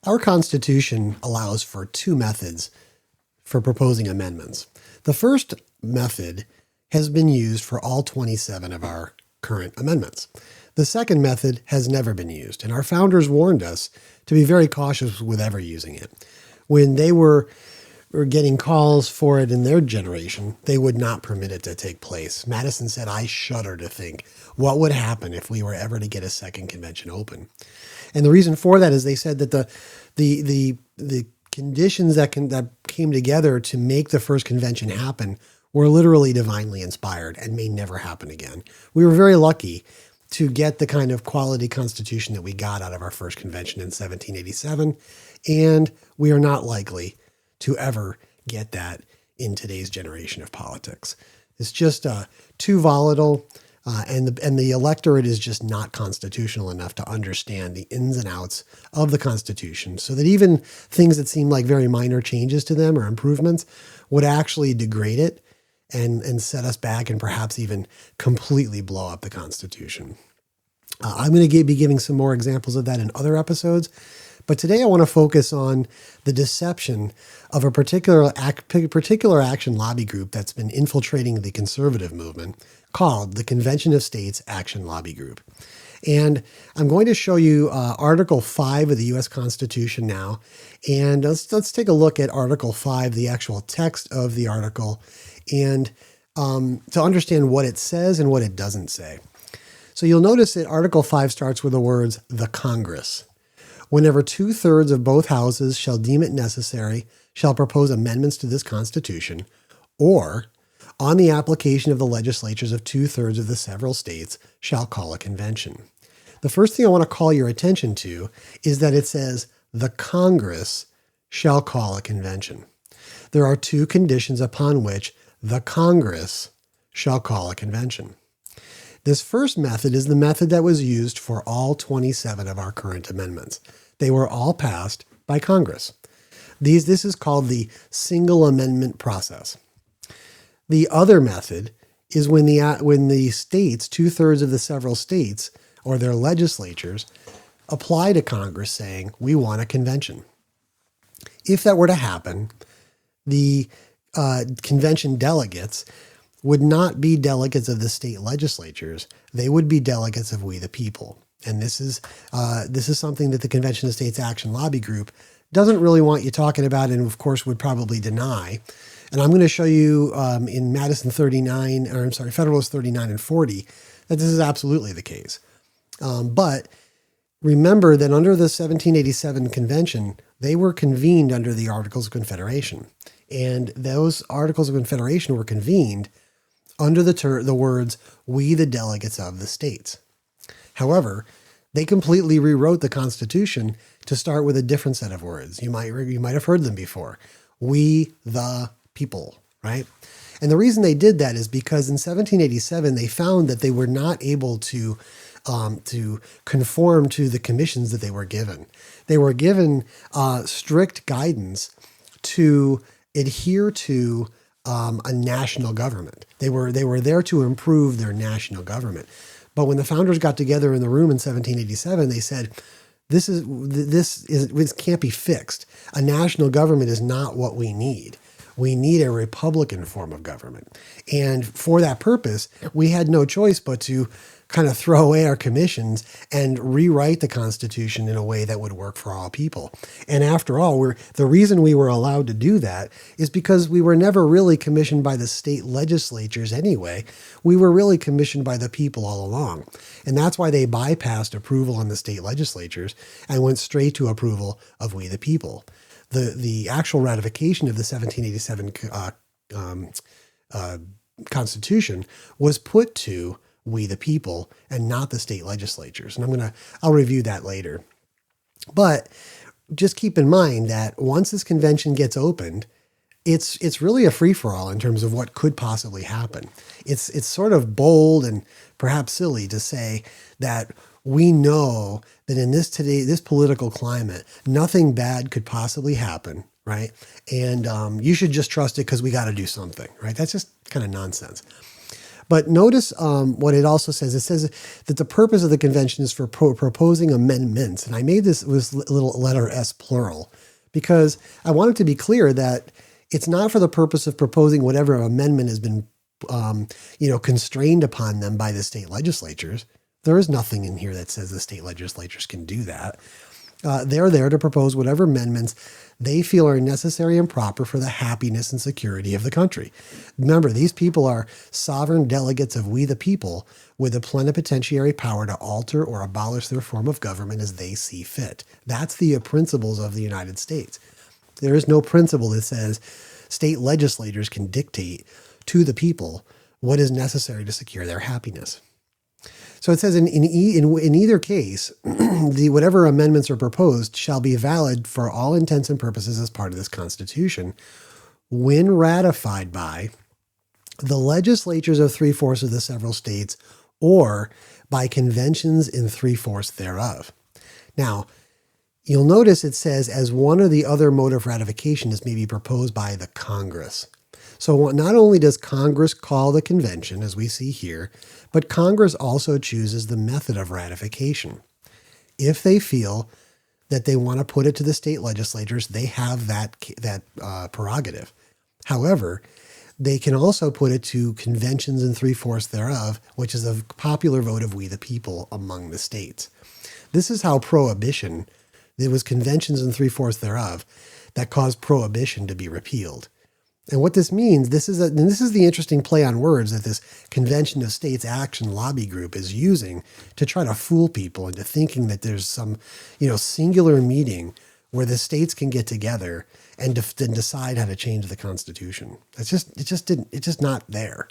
Our Constitution allows for two methods for proposing amendments. The first method has been used for all 27 of our current amendments. The second method has never been used, and our founders warned us to be very cautious with ever using it. When they were getting calls for it in their generation, they would not permit it to take place. Madison said, "I shudder to think what would happen if we were ever to get a second convention open." And the reason for that is they said that the conditions that came together to make the first convention happen were literally divinely inspired and may never happen again. We were very lucky to get the kind of quality constitution that we got out of our first convention in 1787, and we are not likely to ever get that in today's generation of politics. It's just too volatile, and the electorate is just not constitutional enough to understand the ins and outs of the Constitution, so that even things that seem like very minor changes to them or improvements would actually degrade it and set us back and perhaps even completely blow up the Constitution. I'm going to be giving some more examples of that in other episodes, but today I want to focus on the deception of a particular action lobby group that's been infiltrating the conservative movement called the Convention of States Action Lobby Group. And I'm going to show you Article 5 of the U.S. Constitution now. And let's take a look at Article 5, the actual text of the article, and to understand what it says and what it doesn't say. So you'll notice that Article 5 starts with the words, "the Congress. Whenever 2/3 of both houses shall deem it necessary, shall propose amendments to this Constitution, or, on the application of the legislatures of 2/3 of the several states, shall call a convention." The first thing I want to call your attention to is that it says, "the Congress shall call a convention." There are two conditions upon which the Congress shall call a convention. This first method is the method that was used for all 27 of our current amendments. They were all passed by Congress. This is called the single amendment process. The other method is when the states, 2/3 of the several states, or their legislatures, apply to Congress saying, "we want a convention." If that were to happen, the convention delegates would not be delegates of the state legislatures. They would be delegates of we the people. And this is something that the Convention of States Action Lobby Group doesn't really want you talking about, and of course would probably deny. And I'm going to show you in Federalist 39 and 40 that this is absolutely the case. But remember that under the 1787 convention, they were convened under the Articles of Confederation. And those Articles of Confederation were convened under the words, "we the delegates of the states." However, they completely rewrote the Constitution to start with a different set of words. You might have heard them before. "We the people," right? And the reason they did that is because in 1787, they found that they were not able to conform to the commissions that they were given. They were given strict guidance to adhere to a national government. They were there to improve their national government. But when the founders got together in the room in 1787, they said, this can't be fixed. A national government is not what we need. We need a republican form of government. And for that purpose, we had no choice but to kind of throw away our commissions and rewrite the Constitution in a way that would work for all people. And after all, the reason we were allowed to do that is because we were never really commissioned by the state legislatures anyway. We were really commissioned by the people all along. And that's why they bypassed approval in the state legislatures and went straight to approval of we the people. The actual ratification of the 1787 Constitution was put to we the people and not the state legislatures. And I'll review that later. But just keep in mind that once this convention gets opened, it's really a free-for-all in terms of what could possibly happen. It's sort of bold and perhaps silly to say that we know that in this political climate, nothing bad could possibly happen, right? And you should just trust it because we got to do something, right? That's just kind of nonsense. But notice what it also says. It says that the purpose of the convention is for proposing amendments. And I made this with little letter S plural because I want it to be clear that it's not for the purpose of proposing whatever amendment has been constrained upon them by the state legislatures. There is nothing in here that says the state legislatures can do that. They're there to propose whatever amendments they feel are necessary and proper for the happiness and security of the country. Remember, these people are sovereign delegates of we the people with the plenipotentiary power to alter or abolish their form of government as they see fit. That's the principles of the United States. There is no principle that says state legislators can dictate to the people what is necessary to secure their happiness. So it says in either case, whatever amendments are proposed shall be valid for all intents and purposes as part of this Constitution when ratified by the legislatures of 3/4 of the several states or by conventions in 3/4 thereof. Now, you'll notice it says as one or the other mode of ratification is may be proposed by the Congress. So not only does Congress call the convention, as we see here, but Congress also chooses the method of ratification. If they feel that they want to put it to the state legislatures, they have that prerogative. However, they can also put it to conventions in 3/4 thereof, which is a popular vote of we the people among the states. This is how prohibition, there was conventions in 3/4 thereof that caused prohibition to be repealed. And what this means, this is the interesting play on words that this Convention of States Action Lobby Group is using to try to fool people into thinking that there's some, singular meeting where the states can get together and decide how to change the Constitution. It's just not there.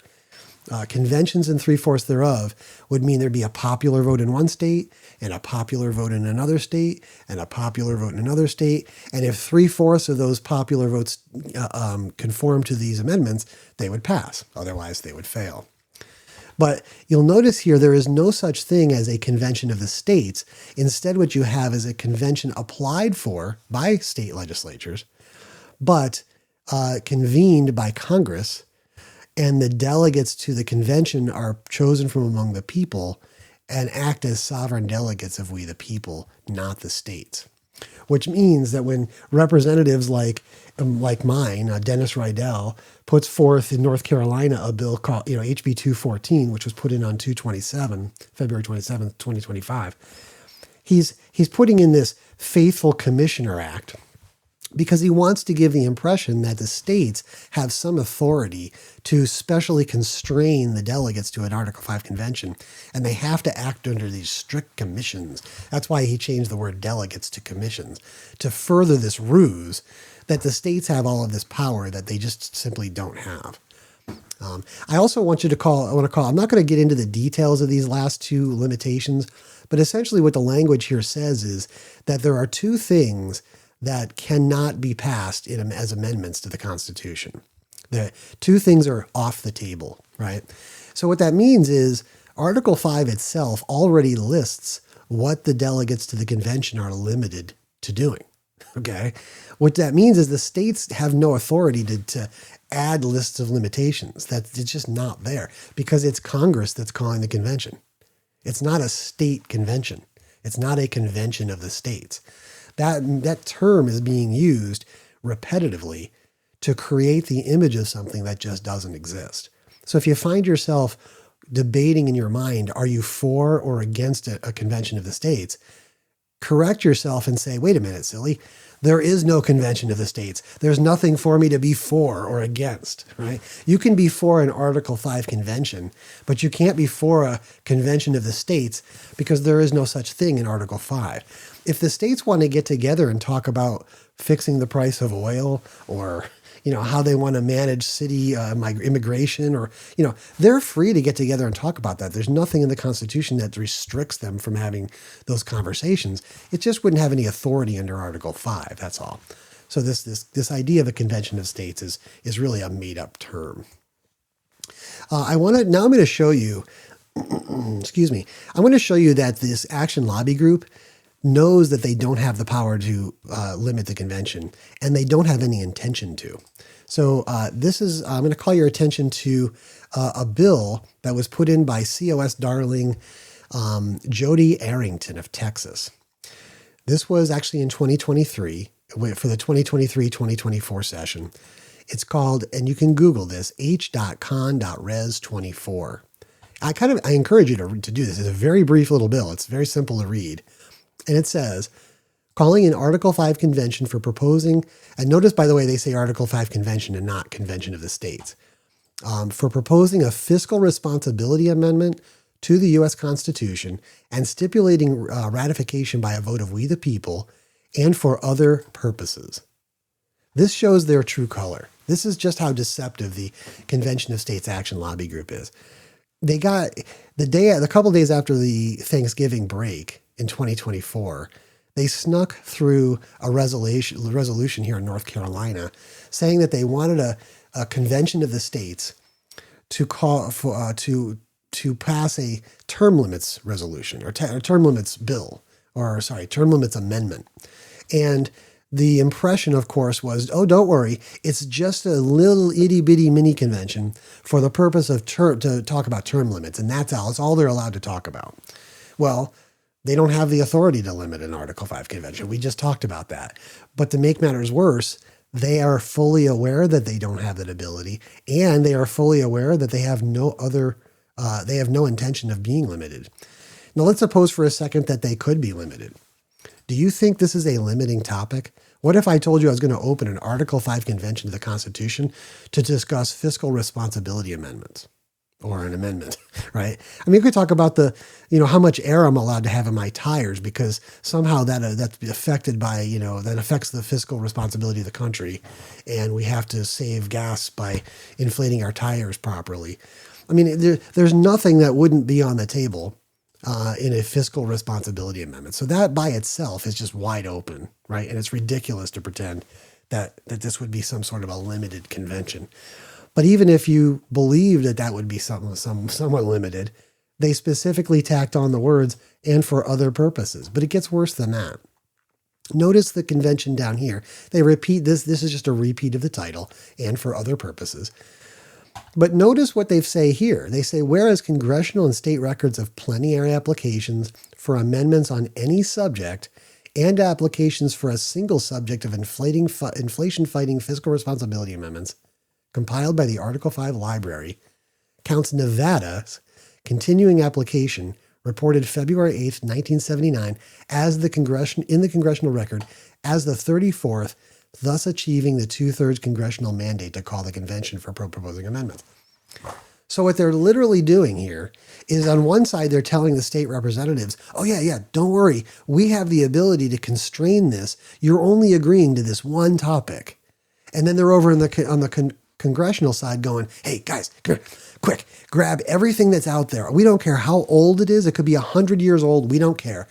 Conventions in 3/4 thereof would mean there'd be a popular vote in one state and a popular vote in another state and a popular vote in another state. And if 3/4 of those popular votes conform to these amendments, they would pass. Otherwise, they would fail. But you'll notice here there is no such thing as a convention of the states. Instead, what you have is a convention applied for by state legislatures, but convened by Congress. And the delegates to the convention are chosen from among the people and act as sovereign delegates of we the people, not the states. Which means that when representatives like mine, Dennis Riddell, puts forth in North Carolina a bill called HB 214, which was put in on February 27th, 2025, he's putting in this Faithful Commissioner Act, because he wants to give the impression that the states have some authority to specially constrain the delegates to an Article 5 convention, and they have to act under these strict commissions. That's why he changed the word delegates to commissions, to further this ruse that the states have all of this power that they just simply don't have. I also want you to call, I'm not going to get into the details of these last two limitations, but essentially what the language here says is that there are two things that cannot be passed as amendments to the Constitution. The two things are off the table, right? So what that means is Article 5 itself already lists what the delegates to the convention are limited to doing, okay? What that means is the states have no authority to add lists of limitations. It's just not there because it's Congress that's calling the convention. It's not a state convention. It's not a convention of the states. That term is being used repetitively to create the image of something that just doesn't exist. So if you find yourself debating in your mind, are you for or against a convention of the states? Correct yourself and say, wait a minute, silly. There is no convention of the states. There's nothing for me to be for or against, right? You can be for an Article 5 convention, but you can't be for a convention of the states because there is no such thing in Article 5. If the states want to get together and talk about fixing the price of oil or, how they want to manage city immigration or, they're free to get together and talk about that. There's nothing in the Constitution that restricts them from having those conversations. It just wouldn't have any authority under Article 5. That's all. So this idea of a convention of states is really a made up term. I'm going to show you, excuse me. I'm going to show you that this Action Lobby Group knows that they don't have the power to limit the convention, and they don't have any intention to. So I'm going to call your attention to a bill that was put in by COS darling Jody Arrington of Texas. This was actually in 2023 for the 2023-2024 session. It's called, and you can Google this, h.con.res24. I encourage you to do this. It's a very brief little bill. It's very simple to read. And it says, calling an Article 5 convention for proposing, and notice, by the way, they say Article 5 convention and not Convention of the States, for proposing a fiscal responsibility amendment to the U.S. Constitution and stipulating ratification by a vote of we the people and for other purposes. This shows their true color. This is just how deceptive the Convention of States Action Lobby Group is. They got a couple days after the Thanksgiving break in 2024, they snuck through a resolution here in North Carolina saying that they wanted a convention of the states to call for to pass a term limits resolution or term limits bill, term limits amendment. And the impression, of course, was, oh, don't worry, it's just a little itty-bitty mini convention for the purpose of to talk about term limits, and that's all they're allowed to talk about. Well, they don't have the authority to limit an Article 5 convention. We just talked about that. But to make matters worse, they are fully aware that they don't have that ability, and they are fully aware that they have no intention of being limited. Now, let's suppose for a second that they could be limited. Do you think this is a limiting topic? What if I told you I was going to open an Article 5 convention to the Constitution to discuss fiscal responsibility amendments or an amendment, right? I mean, you could talk about how much air I'm allowed to have in my tires because somehow that's affected by, that affects the fiscal responsibility of the country. And we have to save gas by inflating our tires properly. I mean, there's nothing that wouldn't be on the table in a fiscal responsibility amendment. So that by itself is just wide open, right? And it's ridiculous to pretend that this would be some sort of a limited convention. But even if you believe that would be somewhat limited, they specifically tacked on the words and for other purposes. But it gets worse than that. Notice the convention down here. They repeat this. This is just a repeat of the title and for other purposes. But notice what they say here. They say, whereas congressional and state records of plenary applications for amendments on any subject and applications for a single subject of inflation-fighting fiscal responsibility amendments compiled by the Article 5 Library counts Nevada's continuing application reported February 8th, 1979 as in the congressional record as the 34th, thus achieving the 2/3 congressional mandate to call the convention for proposing amendments. So what they're literally doing here is on one side, they're telling the state representatives, oh yeah, don't worry. We have the ability to constrain this. You're only agreeing to this one topic. And then they're over on the congressional side going, hey guys, quick, grab everything that's out there. We don't care how old it is. It could be 100 years old. We don't care.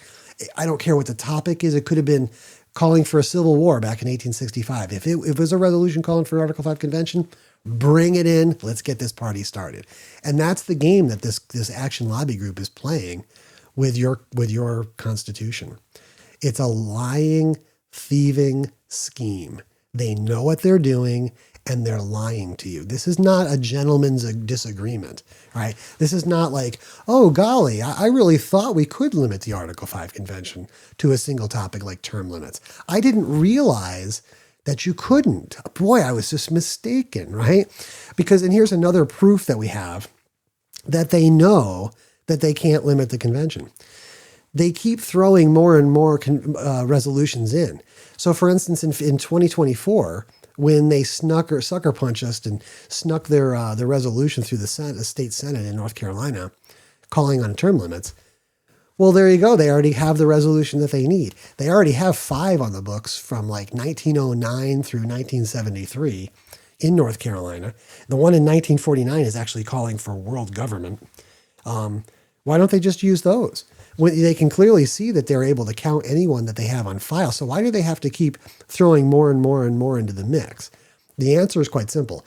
I don't care what the topic is. It could have been calling for a civil war back in 1865. If it was a resolution calling for an Article 5 convention, bring it in. Let's get this party started. And that's the game that this action lobby group is playing with your Constitution. It's a lying, thieving scheme. They know what they're doing and they're lying to you. This is not a gentleman's disagreement, right? This is not like, oh, golly, I really thought we could limit the Article 5 convention to a single topic like term limits. I didn't realize that you couldn't. Boy, I was just mistaken, right? And here's another proof that we have that they know that they can't limit the convention. They keep throwing more and more resolutions in. So for instance, in 2024, when they sucker punched us and snuck their resolution through the state Senate in North Carolina, calling on term limits. Well, there you go. They already have the resolution that they need. They already have 5 on the books from like 1909 through 1973 in North Carolina. The one in 1949 is actually calling for world government. Why don't they just use those? When they can clearly see that they're able to count anyone that they have on file. So why do they have to keep throwing more and more and more into the mix? The answer is quite simple.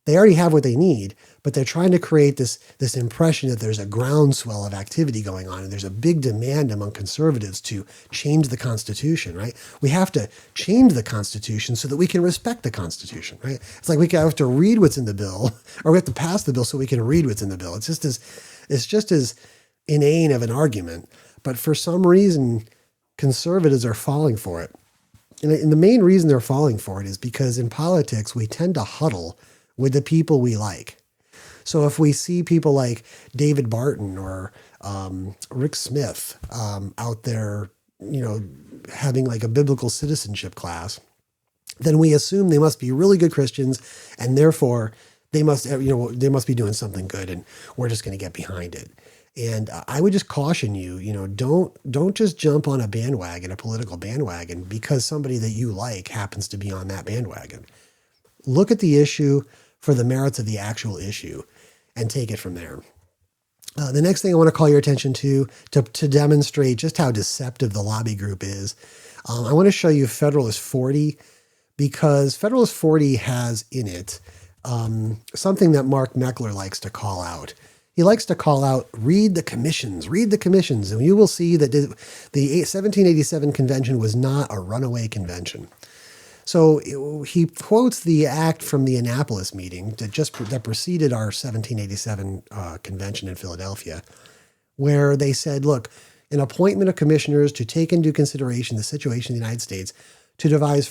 They already have what they need, but they're trying to create this impression that there's a groundswell of activity going on, and there's a big demand among conservatives to change the Constitution, right? We have to change the Constitution so that we can respect the Constitution, right? It's like we have to read what's in the bill, or we have to pass the bill so we can read what's in the bill. It's just as inane of an argument, but for some reason, conservatives are falling for it. And the main reason they're falling for it is because in politics, we tend to huddle with the people we like. So if we see people like David Barton or Rick Smith out there, having like a biblical citizenship class, then we assume they must be really good Christians, and therefore they must be doing something good, and we're just going to get behind it. And I would just caution you, don't just jump on a political bandwagon, because somebody that you like happens to be on that bandwagon. Look at the issue for the merits of the actual issue and take it from there. The next thing I want to call your attention to demonstrate just how deceptive the lobby group is, I want to show you Federalist 40, because Federalist 40 has in it something that Mark Meckler likes to call out. He likes to call out, read the commissions, and you will see that the 1787 convention was not a runaway convention. So he quotes the act from the Annapolis meeting that preceded our 1787 convention in Philadelphia, where they said, look, an appointment of commissioners to take into consideration the situation in the United States, to devise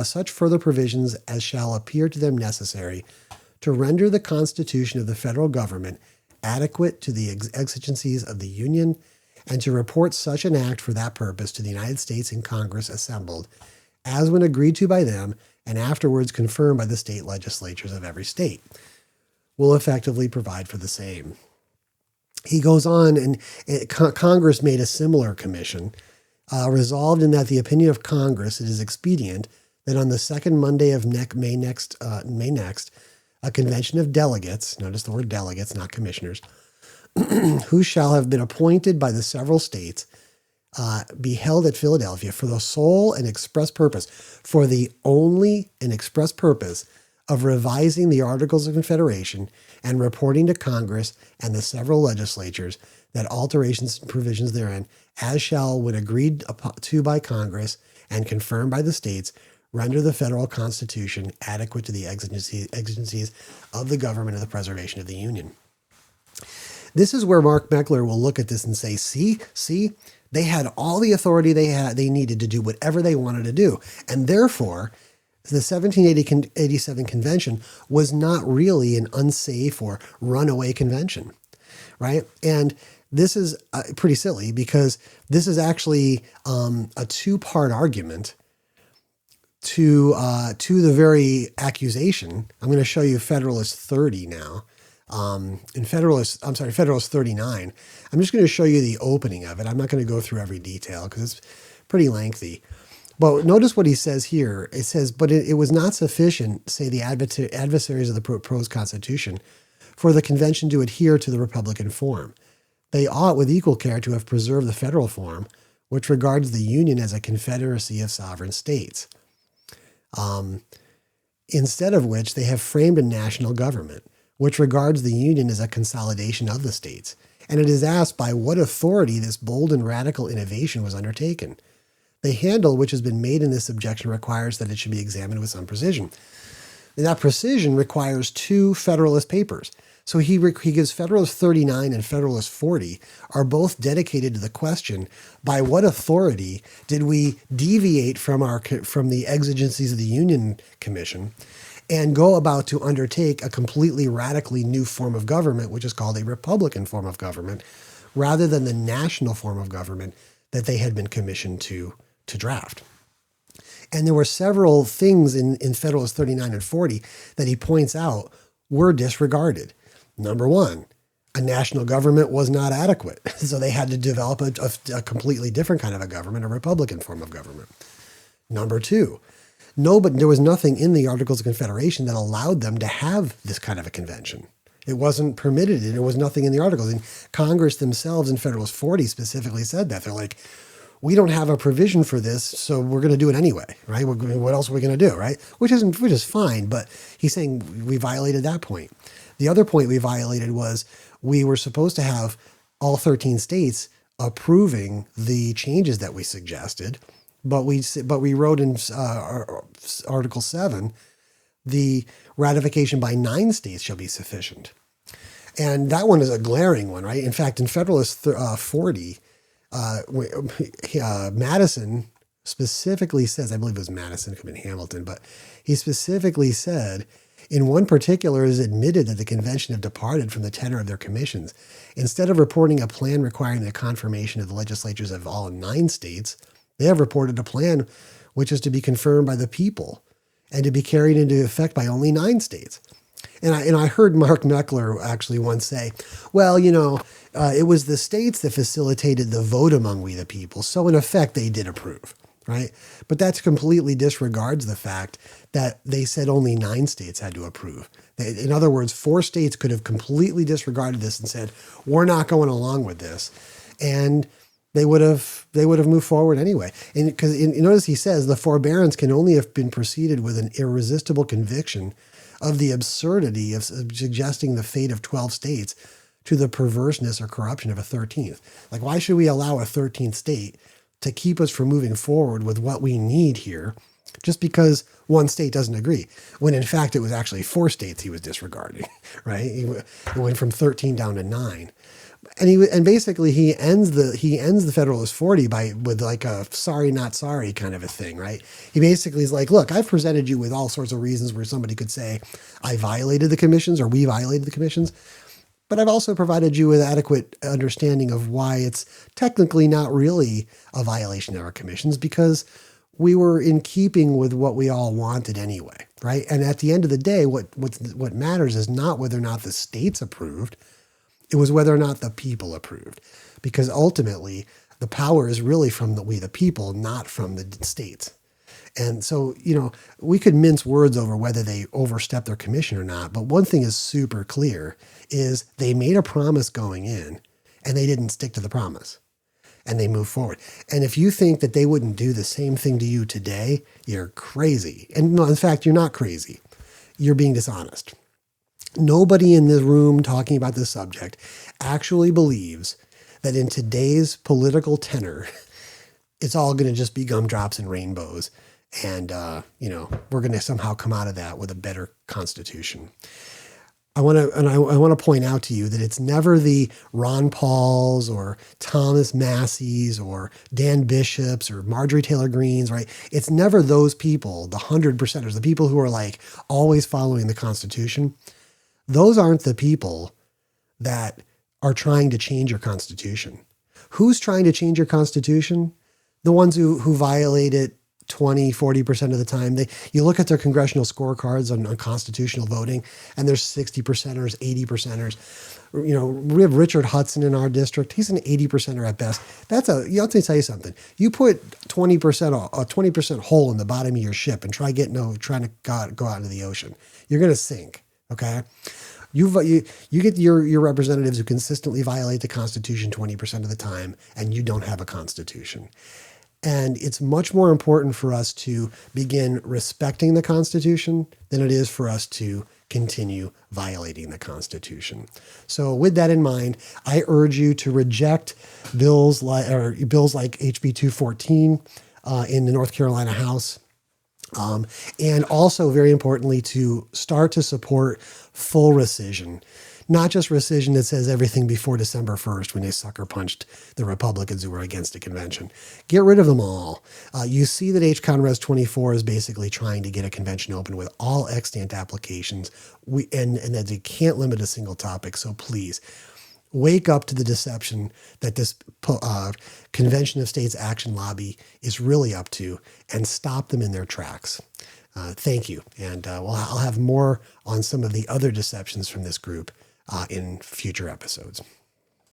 such further provisions as shall appear to them necessary to render the Constitution of the federal government adequate to the exigencies of the Union, and to report such an act for that purpose to the United States in Congress assembled, as when agreed to by them and afterwards confirmed by the state legislatures of every state, will effectively provide for the same. He goes on, and Congress made a similar commission, resolved in that the opinion of Congress, it is expedient that on the second Monday of May next, a convention of delegates, notice the word delegates, not commissioners, who shall have been appointed by the several states, be held at Philadelphia for the sole and express purpose, for the only and express purpose of revising the Articles of Confederation and reporting to Congress and the several legislatures that alterations and provisions therein, as shall, when agreed to by Congress and confirmed by the states, render the federal Constitution adequate to the exigencies of the government and the preservation of the Union. This is where Mark Meckler will look at this and say, see, they had all the authority they needed to do whatever they wanted to do. And therefore, the 1787 convention was not really an unsafe or runaway convention, right? And this is pretty silly, because this is actually a two-part argument to the very accusation. I'm going to show you Federalist 30 now. Federalist 39. I'm just going to show you the opening of it. I'm not going to go through every detail because it's pretty lengthy. But notice what he says here. It says, but it was not sufficient, say the adversaries of the proposed Constitution, for the convention to adhere to the Republican form. They ought with equal care to have preserved the federal form, which regards the Union as a confederacy of sovereign states. Instead of which they have framed a national government, which regards the Union as a consolidation of the states. And it is asked by what authority this bold and radical innovation was undertaken. The handle which has been made in this objection requires that it should be examined with some precision. And that precision requires two Federalist papers. So he gives Federalist 39 and Federalist 40 are both dedicated to the question, by what authority did we deviate from the exigencies of the Union Commission and go about to undertake a completely radically new form of government, which is called a Republican form of government, rather than the national form of government that they had been commissioned to draft. And there were several things in Federalist 39 and 40 that he points out were disregarded. Number one, a national government was not adequate. So they had to develop a completely different kind of a government, a Republican form of government. Number two, but there was nothing in the Articles of Confederation that allowed them to have this kind of a convention. It wasn't permitted, and there was nothing in the Articles. And Congress themselves in Federalist 40 specifically said that. They're like, we don't have a provision for this, so we're going to do it anyway, right? What else are we going to do, right? Which is fine, but he's saying we violated that point. The other point we violated was we were supposed to have all 13 states approving the changes that we suggested, but we wrote in Article 7, the ratification by 9 states shall be sufficient. And that one is a glaring one, right? In fact, in Federalist 40, Madison specifically says, I believe it was Madison, it could have been Hamilton, but he specifically said, in one particular, it is admitted that the convention have departed from the tenor of their commissions. Instead of reporting a plan requiring the confirmation of the legislatures of all 9 states, they have reported a plan which is to be confirmed by the people and to be carried into effect by only 9 states. And I heard Mark Meckler actually once say, well, it was the states that facilitated the vote among we the people. So in effect, they did approve, right? But that completely disregards the fact that they said only 9 states had to approve. In other words, 4 states could have completely disregarded this and said, we're not going along with this. And they would have moved forward anyway. And because notice he says the forbearance can only have been preceded with an irresistible conviction of the absurdity of suggesting the fate of 12 states to the perverseness or corruption of a 13th. Like, why should we allow a 13th state to keep us from moving forward with what we need here just because one state doesn't agree, when in fact it was actually 4 states he was disregarding, right? It went from 13 down to 9. And basically he ends the Federalist 40 with like a sorry, not sorry kind of a thing, right? He basically is like, look, I've presented you with all sorts of reasons where somebody could say I violated the commissions or we violated the commissions, but I've also provided you with adequate understanding of why it's technically not really a violation of our commissions because we were in keeping with what we all wanted anyway, right? And at the end of the day, what matters is not whether or not the states approved. It was whether or not the people approved, because ultimately the power is really from we the people, not from the states. And so, we could mince words over whether they overstepped their commission or not. But one thing is super clear is they made a promise going in and they didn't stick to the promise and they moved forward. And if you think that they wouldn't do the same thing to you today, you're crazy. And no, in fact, you're not crazy. You're being dishonest. Nobody in this room talking about this subject actually believes that in today's political tenor, it's all going to just be gumdrops and rainbows. And, we're going to somehow come out of that with a better constitution. I want to point out to you that it's never the Ron Pauls or Thomas Massies or Dan Bishops or Marjorie Taylor Greenes, right? It's never those people, the 100%ers, the people who are like always following the Constitution. Those aren't the people that are trying to change your Constitution. Who's trying to change your Constitution? The ones who violate it 20, 40% of the time. You look at their congressional scorecards on constitutional voting, and there's 60%ers, 80%ers. We have Richard Hudson in our district. He's an 80%er at best. I'll tell you something. You put 20% hole in the bottom of your ship and trying to go out into the ocean. You're going to sink. Okay. You get your representatives who consistently violate the Constitution 20% of the time, and you don't have a Constitution. And it's much more important for us to begin respecting the Constitution than it is for us to continue violating the Constitution. So with that in mind, I urge you to reject bills like HB 214 in the North Carolina House. And also, very importantly, to start to support full rescission, not just rescission that says everything before December 1st when they sucker punched the Republicans who were against the convention. Get rid of them all. You see that HCon Res 24 is basically trying to get a convention open with all extant applications, and that they can't limit a single topic. So please, wake up to the deception that this Convention of States Action Lobby is really up to and stop them in their tracks. Thank you. And I'll have more on some of the other deceptions from this group in future episodes.